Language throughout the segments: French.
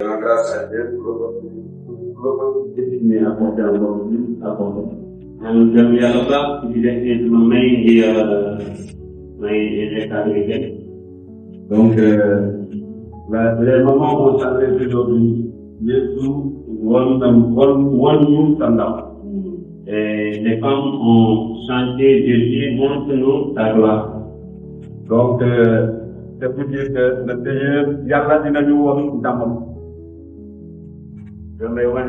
La grâce à Dieu, globalité à porter un bon but à porter. Nous avons yàlla ci di ma may di may récariguer. Donc, les moments où ça fait aujourd'hui, Jésus, one standard. Et les femmes ont chanté Jésus, montre-nous ta gloire. Donc, c'est pour dire que le Seigneur, yàlla dinañu woon ndamam. Je vais voir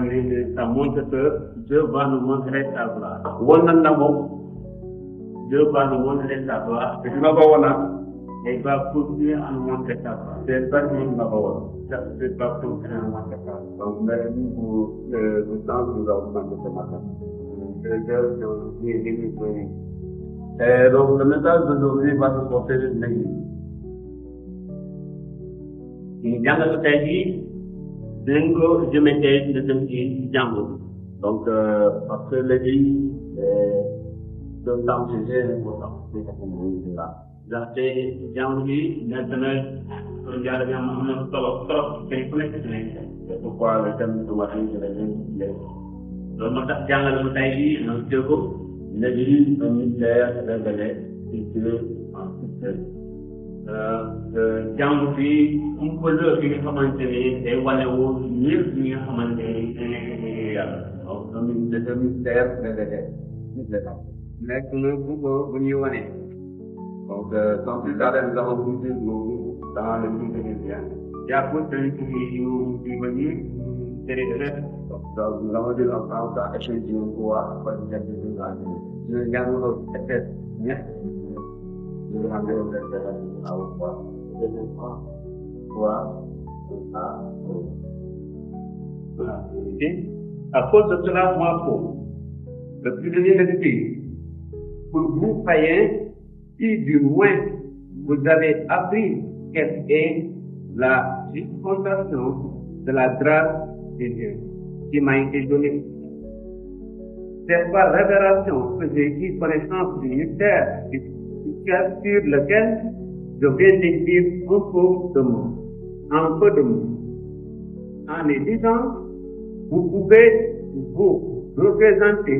ça montre que Dieu va nous montrer sa gloire. Won na ndamam, Dieu va nous montrer sa gloire. Et tu vas pas voir. Et il va continuer à nous montrer sa gloire. C'est pas que nous n'avons pas. C'est pas pour nous montrer sa gloire. Donc, merci pour le temps que nous avons passé ce matin. Donc, le message d'aujourd'hui va se porter sur l'église. Jàngatu tey jii dinañ ko jëmee le dem ci jàngu. Donc, parce que l'église est un temps très important. Ndaxte jàngu bi nekk na yàlla ñam am na solo trop te ku nekk ci nekk. C'est pourquoi le thème du matin je l'ai loolu moo tax jàngale bu tey jii ñoo jéego l'église un mystère révélé ci Dieu en secret. Jàngu bi un peu bi nga xamante ni day wane woon ñëpp ñi nga xamante ni dañuy yàlla. Donc c'est un mystère révélé. Nekk na bu ñuy wane. Donc sans plus tarder nous allons goûter dans le livre de Néhémie. Il y a beaucoup de gens qui venir donc nous allons dire ensemble dans Éphésiens 3, après le verset 2 à 10. Je regarde Éphésiens 9. Je vais demander au verset 1 à 3. Éphésiens 3 à 11. Voilà. À cause de cela, moi, Paul, le prisonnier de Christ, pour vous païens, si du moins vous avez appris quelle est la dispensation de la grâce de Dieu qui m'a été donnée. C'est par révélation que j'ai eu connaissance du mystère sur lequel je viens d'écrire un peu de mots. En les disant, vous pouvez vous représenter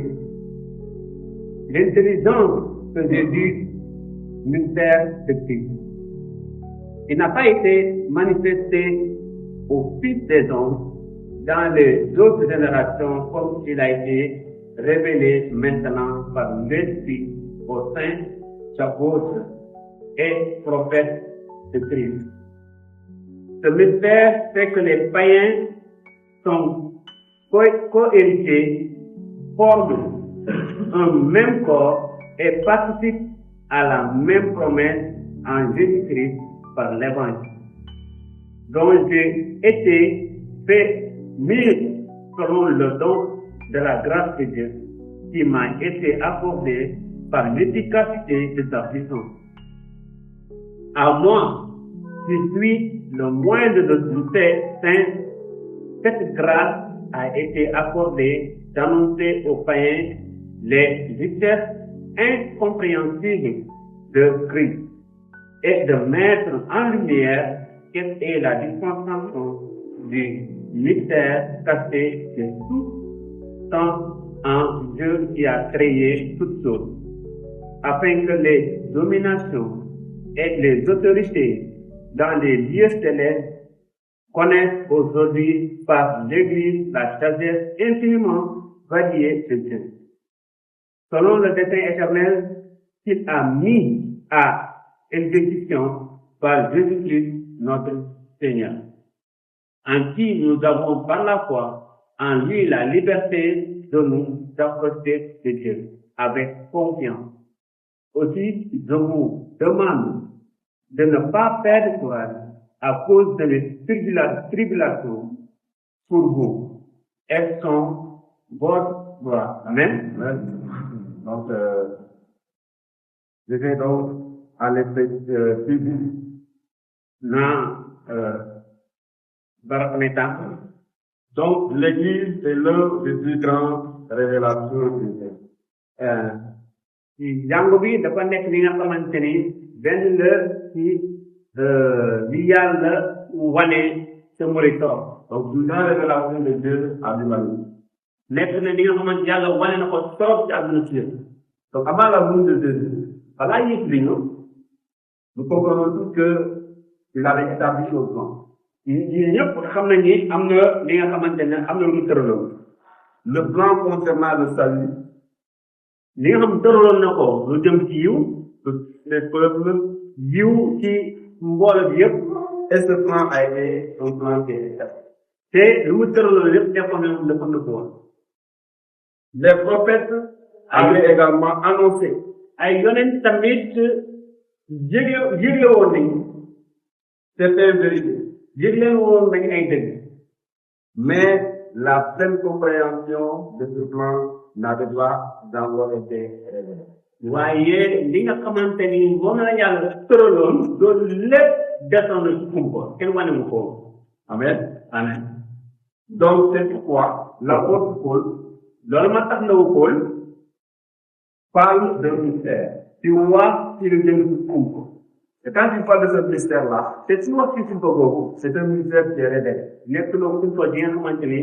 l'intelligence que j'ai du mystère de Christ. Il n'a pas été manifesté au fils des hommes dans les autres générations comme il a été révélé maintenant par l'Esprit aux saints, apôtres et prophètes de Christ. Ce mystère fait que les païens sont co-héritiers, forment un même corps et participent à la même promesse en Jésus-Christ par l'Évangile, dont j'ai été fait mis selon le don de la grâce de Dieu qui m'a été accordé par l'efficacité de sa puissance. À moi, qui suis le moindre de tous ces saints, cette grâce a été accordée d'annoncer aux païens les richesses incompréhensibles de Christ et de mettre en lumière quelle est la dispensation du mystère caché de tout temps en Dieu qui a créé toutes choses, afin que les dominations et les autorités dans les lieux célestes connaissent aujourd'hui par l'Église la sagesse infiniment variée de Dieu, selon le dessein éternel qu'il a mis à exécution par Jésus-Christ notre Seigneur, en qui nous avons par la foi en lui la liberté de nous approcher de Dieu avec confiance. Aussi, je vous demande de ne pas perdre courage à cause de les tribulations pour vous. Elles sont votre gloire. Amen. Donc, je vais donc à l'esprit physique. Donc, l'Église est l'un des plus grandes révélations de Dieu. Jàngu bi dafa nekk li nga xamante ni benn la ci li Yàlla wane symbolique trop. Donc, dans les relations de Dieu à l'humanité. nekk na li nga xamante yàlla wane na ko trop ci àdduna si yëpp. Donc, avant la venue de Jésus, balaa yëg li ñu nous comprenons tous qu'il avait établi son plan. ñun ñëpp xam nañ ni am na li nga xamante ne am na lu mu tëraloon. Le plan concernant le salut, li nga xam tëraloon na ko lu jëm ci yiw les peuples, yiw ci mbooloo bi yëpp et ce plan a été un plan qui est établi. te lu mu tëraloon yëpp defoon na ko woon. Les prophètes avaient également annoncé ay yonent tamit yëgle woon nañu certaines vérités, yëgle woon nañu ay dëgg. mais la pleine compréhension de ce plan n'avait pas encore été révélée. waaye li nga xamante ni moom la yàlla tëraloon loolu lépp desoon na ci kumpa kenn wane mu ko. Amen. amen. Donc, c'est pourquoi l'apôtre Paul loolu ma tax ndawu Paul parle d'un mystère. di wax ci lu jëm ci kumpa. Et quand il parle de ce mystère-là, te su wax ci kumpa boobu c'est un mystère qui est révélé. nekk na kumpa gi nga xamante ni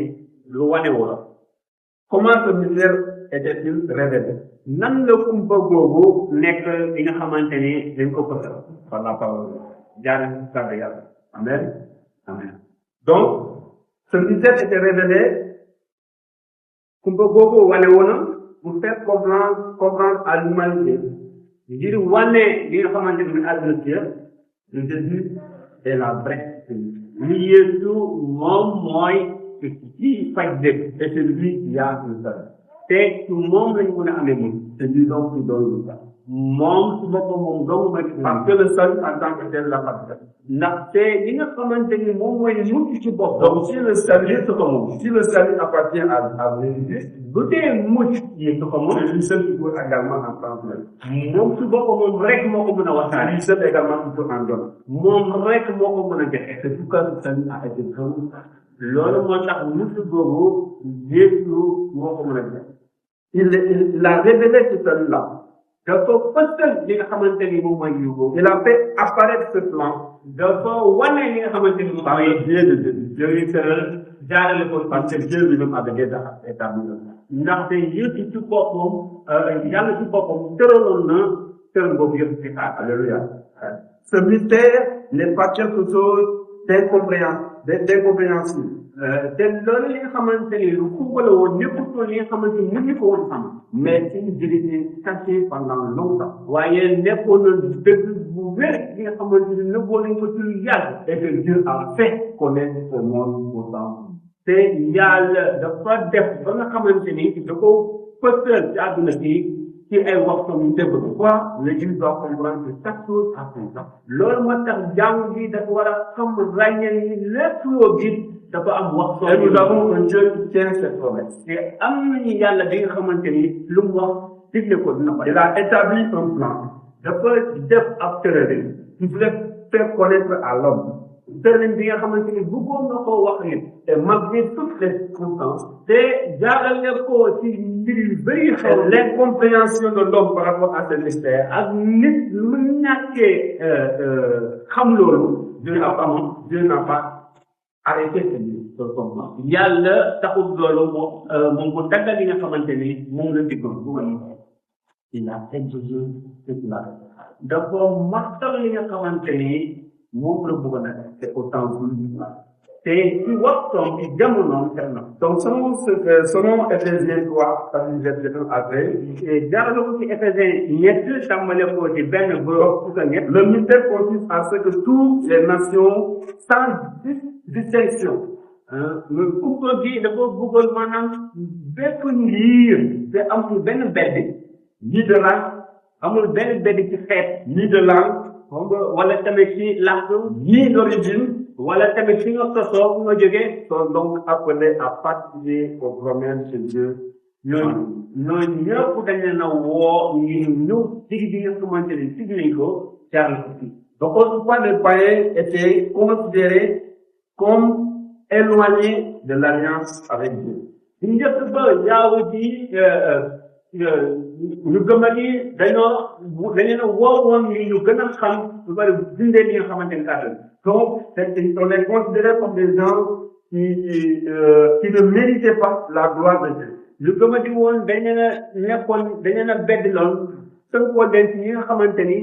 lu wane wu la. Comment ce mystère était-il révélé? nan la kumpa boobu nekk li nga xamante ni dañ ko fësal. Par la parole. jaaree ci kàddu yàlla. Amen. amen. Donc, ce mystère était révélé kumpa boobu wane wu na pour faire comprendre à l'humanité ngir wane li nga xamante ni àdduna si yëpp que Jésus est la vraie solution. ni Yeesu moom mooy ci faj dëgg. Et c'est lui qui a le salut. te ci moom lañu mën a amee moom. C'est lui donc qui donne le salut. moom su boppam moom dong mooy Parce que le salut en tant que tel l'a pas fait. ndaxte li nga xamante ni moom mooy mucc ci boppam. Donc, si le salut appartient à Jésus, bu dee mucc yi su ko moom. c'est lui seul qui peut également en prendre. moom su boppam moom rek moo ko mën a C'est waxtaane. lui seul également qui peut en donner. moom rek moo ko mën a joxe. C'est pourquoi le salut a été donné. loolu moo tax mucc boobu Yeesu moo ko mën a joxe. Il a révélé ce salut-là. dafa fësal li nga xamante ni moom mooy yiw boobu. Il a fait apparaître ce plan dafa wane li nga xamante ni moom par le mooy biais de Jésus. yooyu tëral jaarale ko Parce que Dieu lui-même avait déjà établi le plan. ndaxte Yeesu ci boppam yàlla ci boppam tëraloon na tëral boobu yëpp ci xaar. Alléluia. Ce mystère n'est pas quelque chose d'incompréhensible. te loolu li nga xamante ni lu kumpa la woon nekkutoon li nga xamante ni mënuñu ko woon xam. Mais une vérité cachée pendant longtemps. waaye nekkoon na dëgg bu wér li nga xamante ni nëbboo nañ ko ci lu yàgg. Et que Dieu a fait connaître au monde autant. te yàlla dafa def ba nga xamante ni da ko fësal ci àdduna si ci ay waxtam yu dëgg. Pourquoi l'Église doit comprendre que chaque chose a son temps. loolu moo tax jàng bi dafa war a xam ràññee ni lépp loo gis dafa am waxtu. Et nous avons un Dieu qui tient ses promesses. te am nañu yàlla bi nga xamante ni lu mu wax digle ko dina ko. Il a établi un plan dafa def ab tëralin. qui voulait faire connaître à l'homme. tëralin bi nga xamante ni bëggoon na koo wax nit. Et malgré toutes les circonstances, te jaarale ko ci mbir yu bëri xew. l'incompréhension de l'homme par rapport à ce mystère, ak nit lu ñàkkee xam loolu. Dieu n'a pas arrêté ce plan. yàlla taxul loolu moom mu daggal li nga xamante ni moom la diggoon bu ma Il a exaucé ce qu'il a fait. dafa mattal li nga xamante ni moom la bëggoon a def. C'est autant voulu. te ci waxtoom ci jamonoom def na. Donc, selon Éphésiens 3, verset 1 à 13, jaarale ko ci Éphésiens ñett tàmbale ko ci benn bërëb fukk ak ñett. le mystère consiste en ce que toutes les nations, sans distinction, kumpa gi dafa bëggoon maanaam bépp ngir te amul benn bedd ni de langue, amul benn bedd ci xeet ni de langue, wala tamit ci làkk ni d'origine, wala tamit fi nga sosoo fu nga jógee sont donc appelés à participer aux promesses de Dieu. ñooñu ñëpp dañ leen a woo ngir ñëw dig bi nga xamante ne dig nañ ko jaarale ko fii. Donc, autrefois, les païens étaient considérés comme éloignés de l'alliance avec Dieu. njëkk ba yaawu ji ñu gëm a ni dañoo woowoon ñu gën a xam lu bari dundee li nga xamante ni kàttan. Donc, on est considérés comme des gens qui ne méritaient pas la gloire de Dieu. ñu gëm a di woon dañ leen a bedd lool tënkoo leen ci ñi nga xamante ni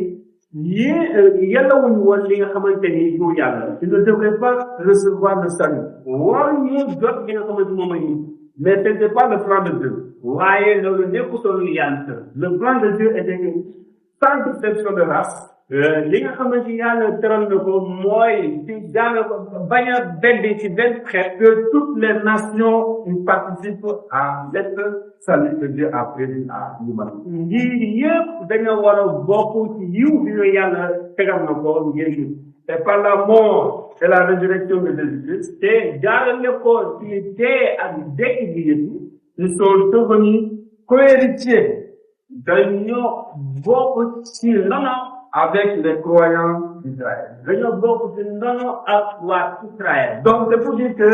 yellawuñ woon li nga xamante ni ñu yàlla. Ils ne devraient pas recevoir le salut. waruñ ñu jot li nga xamante moom ak ñi. Mais ce n'était pas le plan de Dieu. waaye loolu nekkutoon yàlla. Le plan de Dieu était que, sans distinction de race, li nga xamante yàlla tëral na ko mooy ci daanaka bañ a bedd ci benn xeet. que toutes les nations participent à cette salut que Dieu a prévu à l'humanité. ngir yëpp dañoo war a bokk ci yiw bi nga yàlla tegal na ko ngir ñu. Et par la mort et la résurrection de Jésus-Christ, te jaarale ko ci dee ak dekk bi Yeesu, ils sont devenus cohéritiers dañoo bokk ci ndono avec les croyants d'Israël. dañoo bokk ci ndono ak waa Israël. Donc c'est pour dire que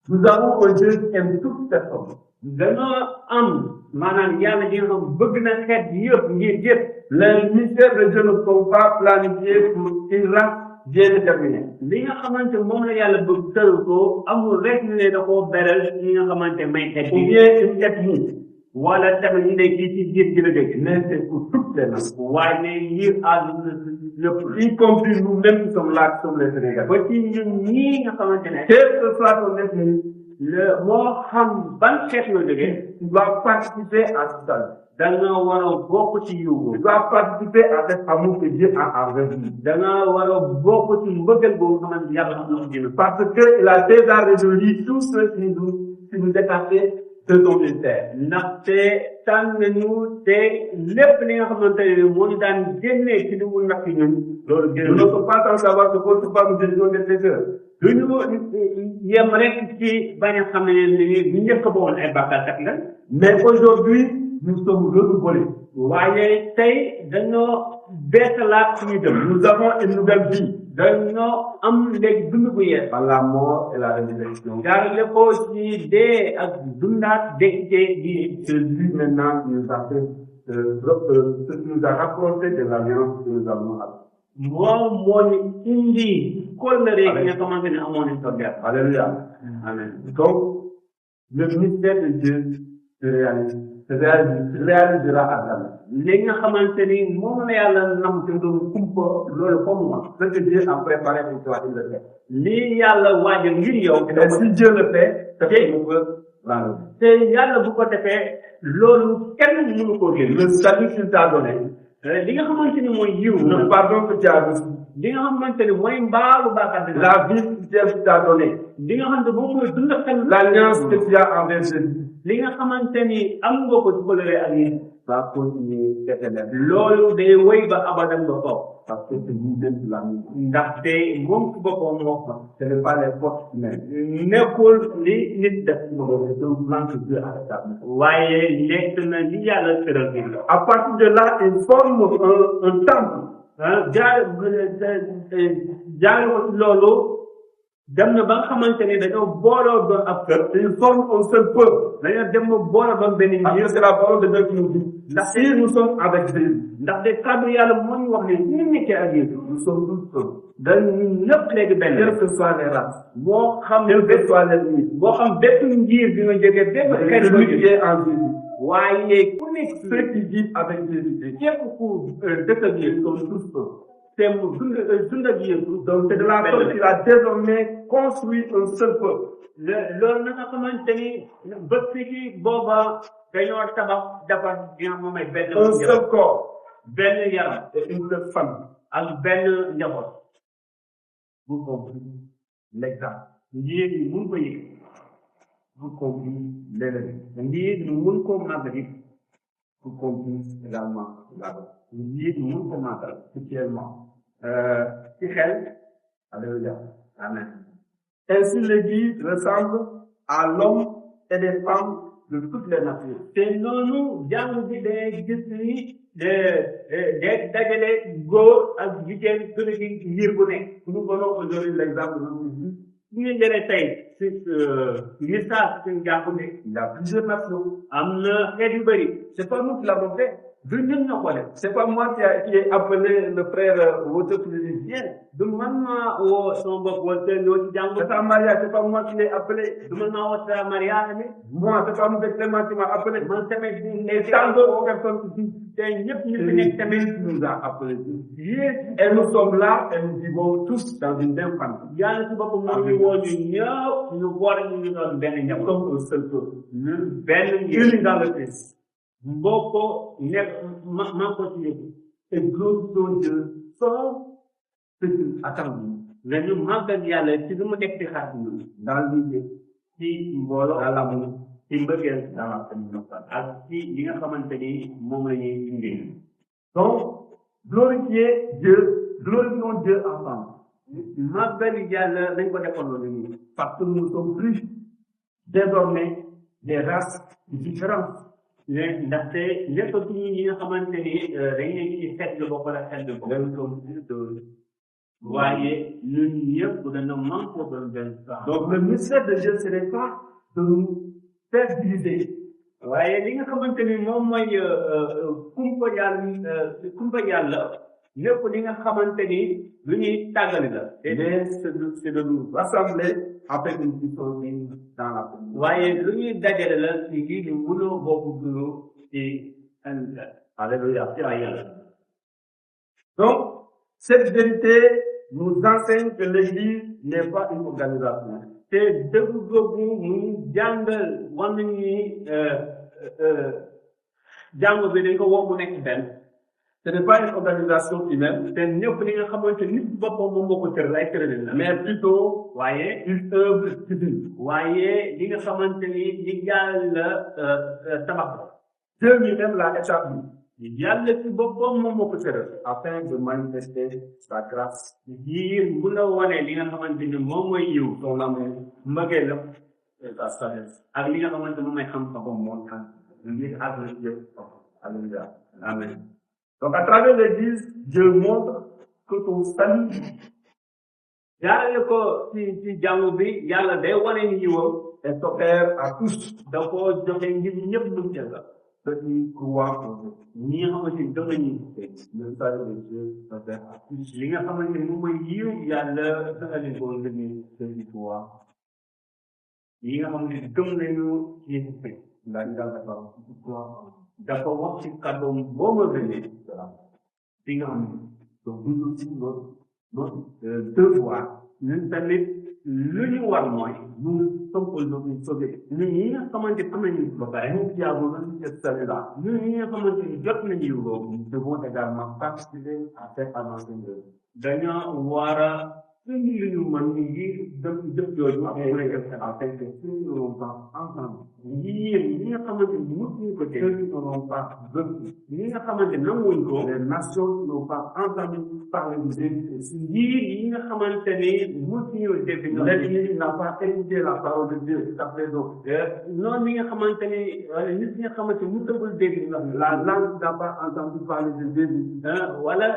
nous avons un Dieu qui aime toute personne. dañoo am maanaam yàlla di nga xam bëgg na xeet yëpp ngir yëpp. Les mystères de Dieu ne sont pas planifiés pour une race bien déterminée. li nga xamante moom la yàlla bëgg tëral ko amul rek ne da koo beral ñi nga xamante may xeet Ou bi. bien une ethnie. wala tamit ñu ne kii ci biir gi la dëkk. Mais c'est pour toutes les nations. waaye ne ngir àdduna lépp. Y compris nous-mêmes qui sommes là, qui sommes les Sénégalais. ba ci ñun ñii nga xamante ne. Quelle que soit ton ethnie, moo xam ban xeet nga jógee. tu dois participer à ce salut. da nga war a bokk ci yiw. Tu dois participer à cet amour que Dieu a envers nous. da nga war a bokk ci mbëggal boobu xamante ni yàlla xam na ko dina. Parce qu'il a déjà résolu tous ceux qui nous écartaient de ton ministère. ndaxte tànn nañu te lépp li nga xamante ne moo ñu daan génnee ci li mu natt ñun. loolu Nous génn ne sommes pas sans savoir que votre femme nous étions des pécheurs. du ñu yem rek ci bañ a xam ne ni ñu njëkk a boon ay bàkkaarkat la. Mais aujourd'hui, nous sommes renouvelés. waaye tey dañoo beesalaat suñu dem. Nous avons une nouvelle vie dañoo am léegi dund bu yees. par la mort et la résurrection. jaarale ko ci dee ak dundaat dekkee gi. C'est lui maintenant qui nous a fait, ce qui nous a rapproché de l'alliance que nous avons avec. moom moo ñu indi kóllëre gi nga xamante ne amoon nañ ko def. Alléluia. Amen. Donc, le mystère de Dieu se réalisera à jamais. li nga xamante ni moom la yàlla nam te doon kumpa loolu comme moi. Ce que Dieu a préparé pour toi, il le fait. lii yàlla waajal ngir yow. Et si Dieu le fait, personne ne peut l'enlever. te yàlla bu ko defee loolu kenn mënu koo génn. Le salut qu'il t'a donné, li nga xamante ni mooy yiw. le pardon que tu as reçu, li nga xamante ni mooy mbaalu bàkkaar bi. la vie que Dieu t'a donnée, li nga xamante moom mooy dund xel. l'alliance que tu as envers Jésus, li nga xamante ni am nga ko ci kóllëre ak yéen. va continuer éternellement. loolu day wéy ba abadan ba kaw. Parce que c'est lui-même qui l'a mis. ndaxte moom ci boppam moo ko. Ce n'est pas les forces humaines. nekkul li nit def. C'est un plan que Dieu a établi. waaye nekk na li yàlla tëral bi. À partir de là, il forme un temple. jaare ko ci loolu dem na ba nga xamante ne dañoo booloo doon ab kër. Il forme un seul peuple. dañoo dem ba booloo doon benn Parce mbir. que c'est la parole de Dieu qui nous dit. Si nous sommes avec Jésus, ndaxte kàddu yàlla moo ñu wax ne ñu nekkee ak yéen. nous sommes tous un. dañu ñëpp léegi benn. Quelles que soient les races, moo xam quelles que soient les limites, boo xam bépp ngir bi nga jógee bépp xeet celui bi qui est en Jésus, waaye ku nekk ceux qui vivent avec Jésus, képp ku dëkk ak yéen sont tous un. te mu dund ak yéen. Donc c'est de la sorte qu'il a désormais construit un seul peuple. loolu na nga xamante ni bët ki booba dañoo tabax defar dina moom ay benn Un seul corps benn yaram et une seule famille. ak benn njaboot. Vous comprenez l'exemple. ngir ñu mun ko yëg. Vous comprenez l'élément. ngir ñu mun koo màggali. Vous comprenez également la loi. ngir ñu mun ko màggal. Spirituellement. ci xel. Alléluia. Amen. Ainsi l'Église ressemble à l'homme et les femmes de toutes les natures. te noonu jàng bi day gis ni de dajale góor ak jigéen gën a ngir bu nekk. Nous prenons aujourd'hui l'exemple de ñu jëlee tey si message suñu jàpp ne il y a plusieurs nations. am na xeet yu bëri C'est pas nous qui l'avons fait. du ñun ñoo ko def C'est pas moi qui ai appelé le frère votre physicien. du man maa woo sama bopp wala seen ñoo ci jàng C'est pas Maria, c'est pas moi qui l'ai appelé. du man maa woo sa Maria tamit Moi, c'est pas nous Clément qui m'a appelé. man tamit Et tant d'autres personnes qui tey ñëpp ñu fi nekk tamit nous a appelés. yéen Et nous sommes là et nous vivons tous dans une même famille. yàlla si boppam moo ñu woo ñu ñëpp ñu boole ñu doon benn Nous njaboot sommes un seul peuple. ñun benn Unis dans le Christ. mbokk nekk ma ko ci yëpp Et glorifions Dieu sans ce qu'il attend de nous. dañu màggal yàlla ci lu mu def ci xar ñu Dans l'idée, ci mbooloo dans l'amour, ci mbëggeel dans la communion. ak ci li nga xamante ni moom la ñuy indi Donc, glorifier Dieu, glorifions Dieu ensemble. màggal yàlla dañ ko defaloon nii Parce que nous ne sommes plus désormais des races différentes. ndaxte lépp ci ñi nga xamante ni dañuy ci xeet lu bokk la xeet lu bokk Nous sommes plus de... waaye ñun ñëpp dana manqué doon benn saa Donc, le mystère de Dieu, ce n'est pas de nous faire diviser. waaye li nga xamante ni moom mooy kumpa yàlla lépp li nga xamante ni lu ñuy tàggali la Mais c'est de nous rassembler afin que nous puissions vivre dans la communion. waaye lu ñuy dajale la ci lii ñu mënoo bokk dund ci Alléluia. ci ay yàlla Donc, cette vérité nous enseigne que l'Église n'est pas une organisation. te dëgg googu mu jàngal war nañu ni jàng bi dañ ko woo mu nekk benn Ce n'est pas une organisation humaine, te ñëpp li nga xamante nit boppam moom moo ko tëral ay tëralin la mais plutôt waaye une œuvre divine. waaye li nga xamante ni li yàlla tabax Dieu lui-même l'a établi yàlla ci boppam moom moo ko tëral afin de manifester sa grâce, ngir mun a wane li nga xamante ni moom mooy yiw son amour mbëggeelam et sa sagesse. ak li nga xamante moom mooy xam-xam Mon temps. ngir àgg Dieu Alléluia. amen Donc, à travers l'Église, Dieu montre que son salut jaarale ko ci jàngu bi yàlla day wane ni yiwam est offert à tous da koo joxe ngir ñëpp lu ca la ceux qui croient en Dieu. ñi nga xamante ni gëm nañu Le salut de Dieu est offert à tous. li nga xamante ni moom mooy yiw yàlla dafa leen ko ngir ceux qui croient ñi nga xamante ni gëm nañu Jésus Christ Il a dit dans la parole, ceux qui croient en Dieu. dafa wax ci kàddoom boo ma gënee fi nga xam Donc, nous aussi, notre devoir, ñun tamit lu ñu war mooy nous sommes aujourd'hui sauvés. ñun ñi nga xamante am nañu ba pare Nous qui avons reçu ce salut-là, ñun ñi nga xamante ni jot nañu yiw boobu nous devons également participer à cette avancée de dañoo war a suñu li ñu mën ngir jëf jooju et afin que ceux qui n'auront pas entendu, ngir ñi nga xamante ni mësuñu ko ceux dégg qui n'auront pas vécu, ñi nga xamante nanguwuñ ko les nations qui n'ont pas entendu parler de Jésus, ngir yi nga xamante ni mësuñu dégg ñoom l'Église n'a pas écouté la parole de Dieu jusqu'à présent. noonu li nga xamante ni wala nit ñi nga xamante ni mu tëbul dégg ñu wax La langue n'a pas entendu parler de Jésus, wala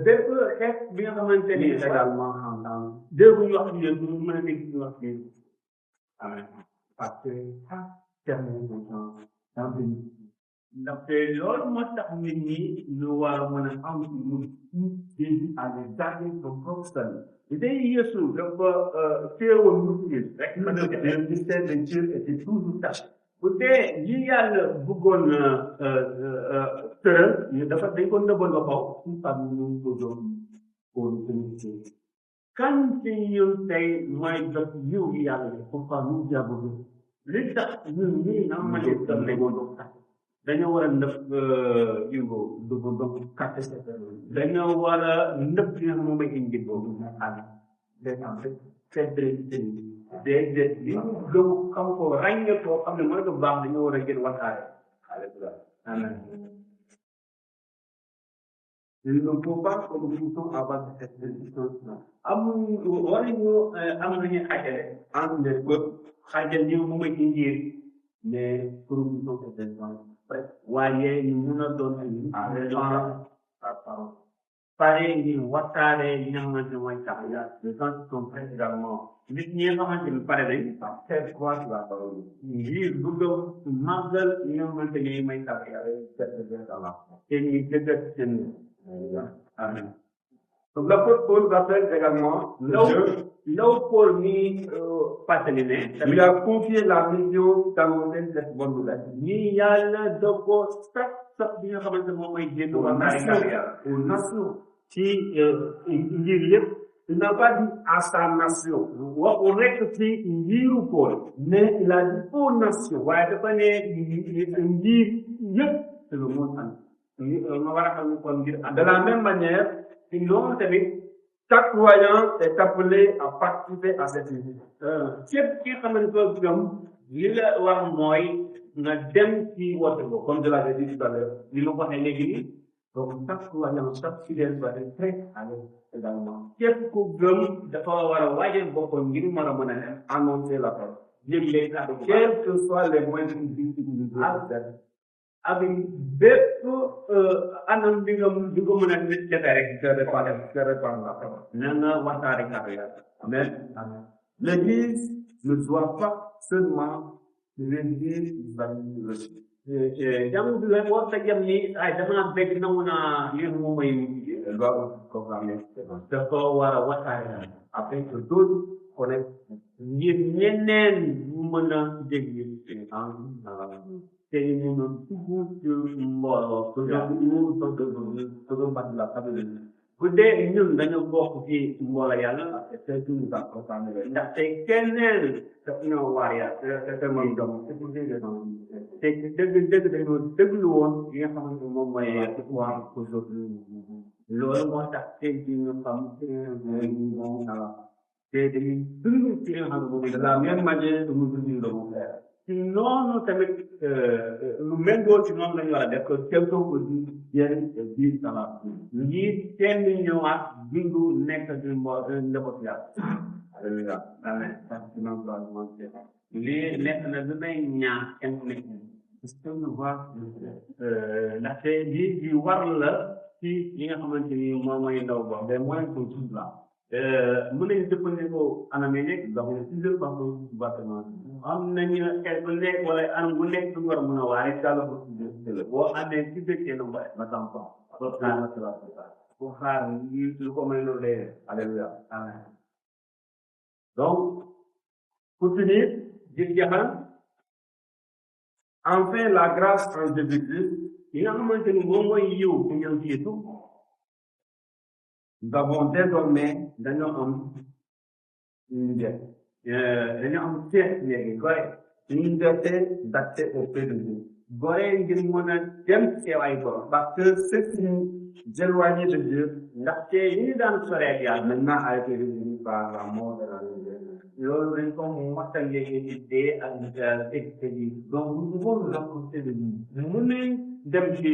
bépp xeet bi nga xamante ni mais également entendre. dégguñu wax ci yéen ñu mën a dégg ñu wax ci yéen amen Parce que chaque terme de temps, dans une ndaxte loolu moo tax nit ñi ñu war a mën a am ci ñun Jésus avait gardé son propre salut. day Yeesu dafa teewoon mu ci rek ma def Le mystère de Dieu était toujours caché. bu dee yi yàlla bëggoon tëral dafa dañ ko nëbboon ba kaw Tout parmi nous aujourd'hui pour nous bénéficier. kan ci ñun tey mooy jot yiw yi yàlla def Pourquoi nous diabolisons? li tax ñun ñii nga xamante ni tam lañ dañoo war a nëb yiw boobu Nous devons cacher cette erreur. dañoo war a nëb li nga xam moom mooy indi boobu C'est en fait cette vérité. déedéet li ñu gëm xam ko ràññee koo xam ne mooy lu baax dañoo war a gën waxtaane Alléluia. amen Il ne faut pas que nous puissions avoir cette résistance-là. waruñu am nañu xajale Entre les peuples, xajal ñëw moom mooy indi mais que nous puissions être des gens prêts waaye ñu mun a doon à répandre sa parole. pare ngir waxtaane li nga xamante ne mooy taxawaay les gens qui sont prêts également nit ñi nga xamante ni pare nañ faire quoi sur la parole. ngir bëgg a màggal li nga xamante ni mooy taxawaay te ñuy dëggat seen amen. Donc l'apôtre Paul rappelle également law Paul ni fàttali ne il a confié la mission d'annoncer cette bonne nouvelle. ñi yàlla da ko sax bi nga xamante moom mooy jéem a aux nations. ci ngir yëpp Il n'a pas dit à sa nation. waxu rek ci njiiru Paul Mais il a dit aux nations. waaye dafa ne njiir yëpp c'est le monde entier. ma war a xam ne kon ngir De la même manière, ci noonu tamit chaque croyant est appelé à participer à cette mission. képp ki nga xamante ne gëm li la war mooy nga dem ci woote boobu Comme je l'avais dit tout à l'heure. li ma ko waxee léegi nii Donc chaque croyant, chaque fidèle doit être prêt à aller également képp ku gëm dafa war a waajal boppam ngir mën a mën a annoncer la parole. yëgle kàddu bu baax Quels que soient les moyens utilisés ak bépp anam bi nga mën a defee rek de répandre la parole. na nga waxtaane kàddu yàlla. Amen. L'Église ne doit pas seulement réunir les amis. jàmm bi la war a jëm ni ay dama bëgg nangu naa li mu may Elle doit proclamer dafa war a waxtaane afin que d'autres connaissent. ngir ñeneen ñu mën a dégg te ñu mën a dugg ci mbooloo bu dee ñun dañu bokk ci mbooloo yàlla ndaxte keneen daf ñoo waar yàlla te moom doom te dëgg dañoo déglu woon li nga xamante moom mooy waar loolu moo tax te ji ñu xam te dañuy dund ci li nga xam ne moom De la même manière que nous devons faire. ci noonu tamit lu méngoo ci noonu lañu war a def que quelque chose yéen biir sama ngir seen ñëwaat bindu nekk di njaboot yàlla. Alléluia. Amen. lii nekk na lu may ñaan kenn nekk parce que ñu voir ndaxte lii di war la ci li nga xamante ni moom mooy ndaw ba Les moyens sont tous là. mën nañu jëfandikoo anam yi nekk donc plusieurs façons bâtiment am nañu xel bu nekk wala anam bu nekk du war a mën a waare kàlla ko boo amee ci dëkkee lu mbay ma tam ko bu xaar lu ko may loolu lay Alléluia. amen donc pour finir jëf jaxal Enfin, la grâce en Jésus-Christ, yi nga xamante ni moom mooy yiw bu ñëw ci Yeesu nous avons désormais dañoo am une liberté. dañoo am seet léegi gore Une liberté d'accès auprès de Dieu. gore ngir mën a dem teewaay borom Parce que ce qui nous éloignait de Dieu, ndaxte yi ñu daan soree yàlla maintenant a été résolu par la mort de la lumière. loolu dañ ko waxtaan léegi ci dee ak te bi donc nous pouvons nous approcher de lui mën nañ dem ci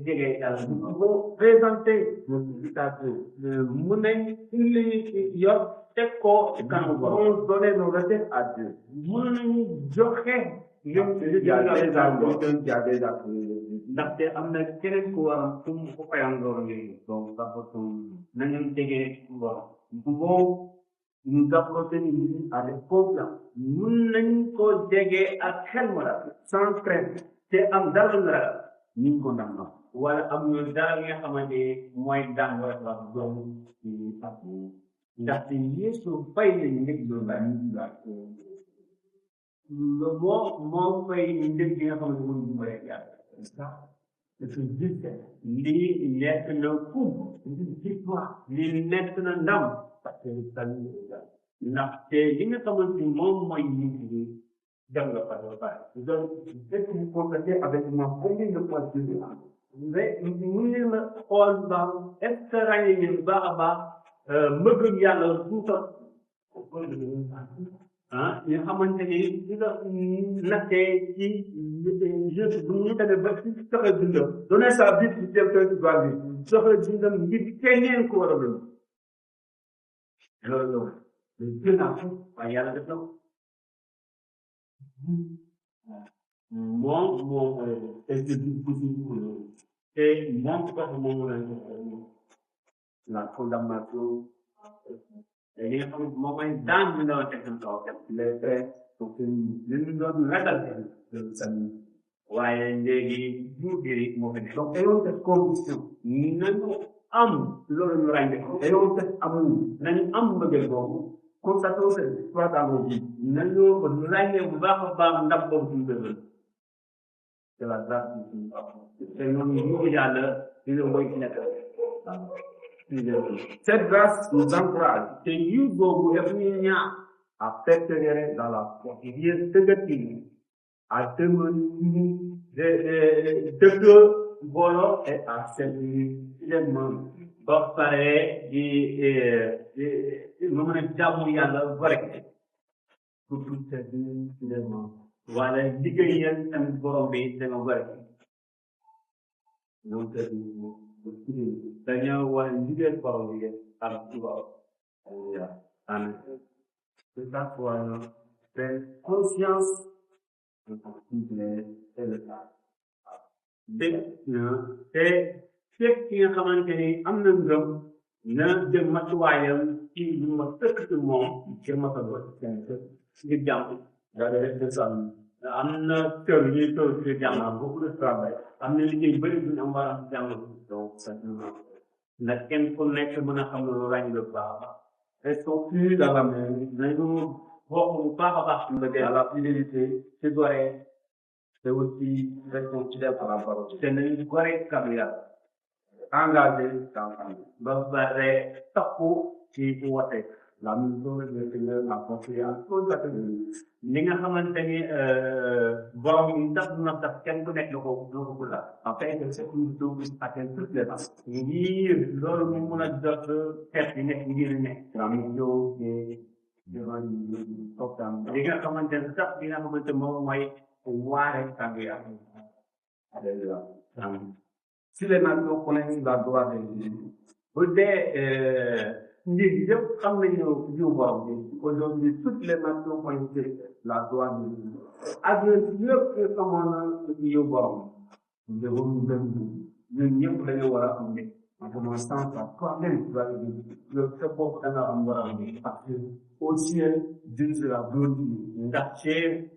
jege yàlla nous pouvons présenter notre invitation mën nañ indi yor teg ko ci kanamu borom Nous pouvons donner nos requêtes à Dieu. mën nañu joxe yëm Il y a déjà quelqu'un qui a déjà prié. ndaxte am na keneen ku war a fu mu ko fayam loolu léegi donc dafa nañu jege borom nous pouvons nous approcher de lui avec confiance mun nañ ko jege ak xel mu rafet sans crainte te am dara lu ragal ñu ngi ko ndam na wala am ñu dara li nga xamante mooy daan wala wax doom ci fàtt ndaxte Yeesu fay nañu njëg loolu la moo fay njëg bi nga xamante mënu ñu bëre yàlla lii nekk na kum lii nekk na ndam parce que ndaxte li nga xamante ni moom mooy nit ñi dem nga fa ba pare donc Est-ce que vous comprenez avec moi combien de fois Dieu a mais mun ngeen ma xool ba est ce que ràññee ngeen baax a baax mbëggum yàlla tuuta nga xamante ni li nga nattee ci jeune bu ñu demee ba ci soxe dundam donner sa vie pour quelqu'un qui doit vivre? soxe dundam ngir keneen ko war a dund loolu gën a ko waaye yàlla def na ko moom moo te moom ci boppam moom la condamnation, li nga xam moo koy daan bi nga teg seen kaw les traits pour que li ñu doon ragal salut. waaye léegi jur gi moo fi nekk. Donc, ayons cette conviction, nañu am loolu ñu ràññee ko. ayons cet amour, nañu am mbëggeel boobu. constatons cette histoire dans nos vies. nañu ràññee bu baax a baax ndam boobu suñu dëgg. C'est la grâce du Seigneur. te ñoom ñu yàlla dina mooy ci nekk. Cette grâce nous encourage te yiw boobu daf ñuy ñaax à persévérer dans la foi, ngir dëggatini à demeurer dëgg booloo et à servir pleinement ba pare di ma mën a jaamu yàlla gore pour tout servir pleinement. wala liggéeyal tamit borom bi dama gore Non servir dañoo war a liggéeyal borom bi ak tubaab. Alléluia. Amen. C'est ça pour faire conscience de son privilège et le temps. dégg na te fekk ki nga xamante ni am na ngëm na jël matuwaayam ci lu ma tëkk ci moom ngir mataloo ngir jàmm. am na kër ñuy toog ci jàmm beaucoup de travail am na liggéey bëri bu ñu am war a jàmm donc certainement ndax kenn ku nekk mën a xam loolu ràññi lu baax a baax. Restons plus dans la main, nañu bokk bu baax a baax ci mbëggeel dans la fidélité, ci gore c'est aussi restons fidèles à la parole. te nañu gore kàddu yàlla Engagés dans la vie. ba pare takku ci wote. La mission du Seigneur a confié à tous les catégories. li nga xamante ni borom yi ndax na tax kenn ku nekk na ko la Afin que cette mission puisse atteindre toutes les races. ngir loolu mu mun a jot xeet yi nekk ngir nekk La mission qui est devant nous, portant li nga xamante ne sax li nga xamante moom mooy waare kàddu yàlla. Alléluia. Si les nations connaissent la gloire de Dieu, bu dee nit yëpp xam nañu jiw borom bi aujourd'hui toutes les nations connaissent la gloire de Dieu. adduna yëpp xamoon na jiw borom Nous devons nous donner, ñun ñëpp dañoo war a am ne en commençant par toi-même, tu vas le dire. yow sa bopp da nga am war a am ne Parce que au ciel, Dieu sera glorifié. ndax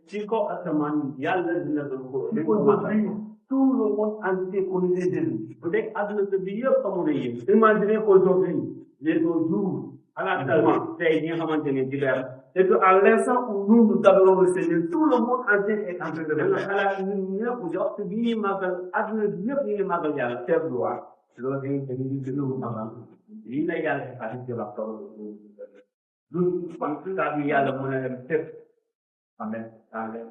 ci kaw asamaan yàlla dina doon ko Aujourd'hui, tout le monde entier connaissait Jésus. bu dee adduna bi yëpp xamoon na yéen Imaginez qu'aujourd'hui, les jours, xalaat tey ñi nga xamante ne di leer et qu'à l'instant où nous adorons le Seigneur, tout le monde entier est en train de da nga le faire. xalaat ñun ñëpp jox bi ñuy màggal adduna bi yëpp ñu ngi màggal yàlla Quelle gloire. Lorsque nous nous lii la yàlla avec la parole de Dieu. du fan kàddu yàlla mën a dem fépp Amen. Amen.